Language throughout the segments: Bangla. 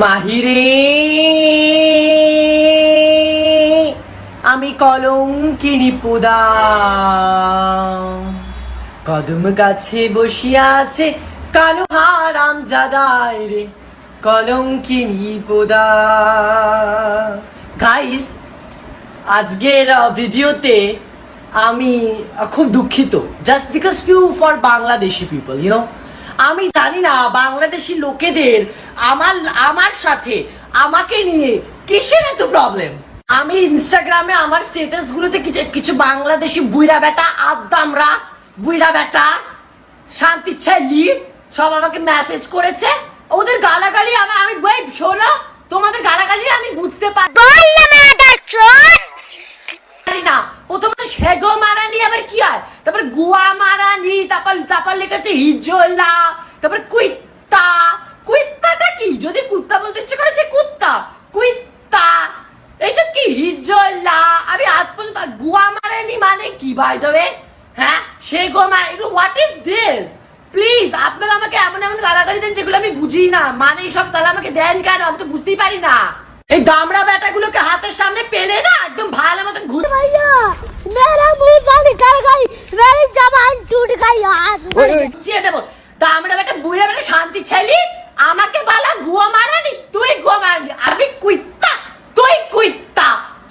মাহিরে আমি কলঙ্কিনী পুদা, কদম গাছে বসিয়া আছে কালো হারামজাদায় রে কলঙ্কিনী পুদা। গাইস, আজকের ভিডিওতে আমি খুব দুঃখিত, just because for Bangladeshi people, আমি জানি না বাংলাদেশি লোকেদের আমার সাথে আমাকে নিয়ে কিসের এত প্রবলেম। আমি ইনস্টাগ্রামে আমার স্ট্যাটাস গুলোতে কিছু বাংলাদেশি বুইড়া বেটা, আদ্দামরা বুইড়া বেটা, শান্তি ছেলি সব আমাকে মেসেজ করেছে। ওদের গালাগালি আমি শোনো, তোমাদের গালাগালি আমি বুঝতে পারি না। প্রথমত সেগো মারানি আবার কি হয়, তারপর গুয়া মারানি, তারপর লেখা হিজলা, তারপর কুইত্তাটা কি? যদি কুত্তা বলতে ইচ্ছে করে সে কুইত্তা এইসব কি হিজলা। আমি আজ পর্যন্ত গুয়া মারানি মানে কি ভাই দেবে? হ্যাঁ, সেগো মারানি, হোয়াট ইজ দিস? প্লিজ আপনারা আমাকে এমন এমন গালাগালি দেন যেগুলো আমি বুঝি না, মানে এইসব তাহলে আমাকে দেন কেন? আমি তো বুঝতেই পারি না। এই দামড়া বেটাগুলোকে হাতের সামনে পেলে না একদম ভালো মতন ঘুরে। भैया मेरा मुंह से निकल गई, मेरी जबान टूट गई आज। চিয়ে দেব দামড়া বেটা বুইড়া বেটা শান্তি ছেলি আমাকে বলা গুয়া মারানি, তুই গুয়া মারানি, আমি কুইত্তা,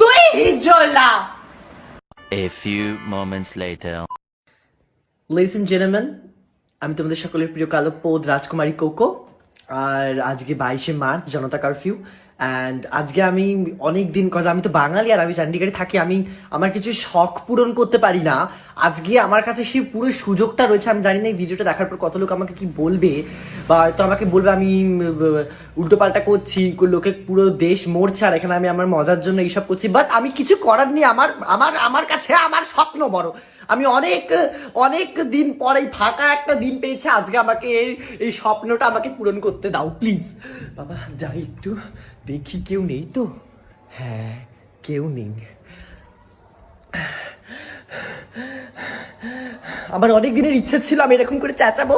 তুই Hizla. A few moments later. Ladies and gentlemen, আমি তোমাদের সকলের প্রিয় কালো পোদ রাজকুমারী কোকো। আর আজকে 22শে মার্চ, জনতা কারফিউ। অ্যান্ড আজকে আমি অনেক দিন, কজ আমি তো বাঙালি আর আমি চণ্ডীগড়ে থাকি, আমি আমার কিছু শখ পূরণ করতে পারি না। আজকে আমার কাছে সেই পুরো সুযোগটা রয়েছে। আমি জানি না এই ভিডিওটা দেখার পর কত লোক আমাকে কি বলবে, বা হয়তো আমাকে বলবে আমি উল্টোপাল্টা করছি, লোকে পুরো দেশ মরছে আর এখানে আমি আমার মজার জন্য এইসব করছি। বাট আমি কিছু করার নেই, আমার কাছে আমার স্বপ্ন বড়। আমি অনেক দিন পরে ফাঁকা একটা দিন পেয়েছি, আজকে আমাকে এই স্বপ্নটা আমাকে পূরণ করতে দাও প্লিজ। বাবা যাই একটু দেখি, কেউ নেই তো? হ্যাঁ, কেউ নেই। আমার অনেক দিনের ইচ্ছা ছিল আমি এরকম করে চেঁচাবো,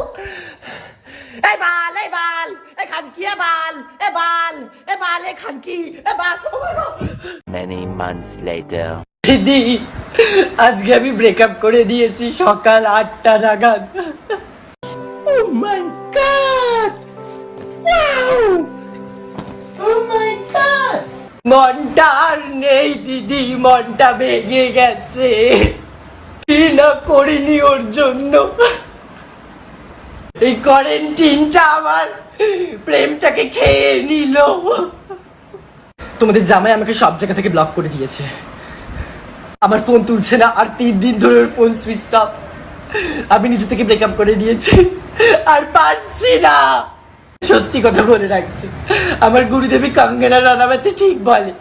এই বাল, এই বাল, এই খানকি, এ বাল, এ বাল, এ বাল, এ খানকি, এ বাল। Many months later. দিদি, আজকে আমি ব্রেকআপ করে দিয়েছি সকাল 8টা নাগাদ। Oh my God! Wow! Oh my God! মনটা আর নেই দিদি, মনটা ভেঙে গেছে। কি না করিনি ওর জন্য। এই কোয়ারেন্টিনটা আমার প্রেমটাকে খেয়ে নিল। তোমাদের জামাই আমাকে সব জায়গা থেকে ব্লক করে দিয়েছে, আমার ফোন তুলছে না, আর 3 দিন ধরে ওর ফোন সুইচ অফ। আমি নিজে থেকে ব্রেকআপ করে দিয়েছি, আর পারছি না। সত্যি কথা বলে রাখছি, আমার গুরুদেবী কঙ্গনা রানাওয়াত ঠিক বলে।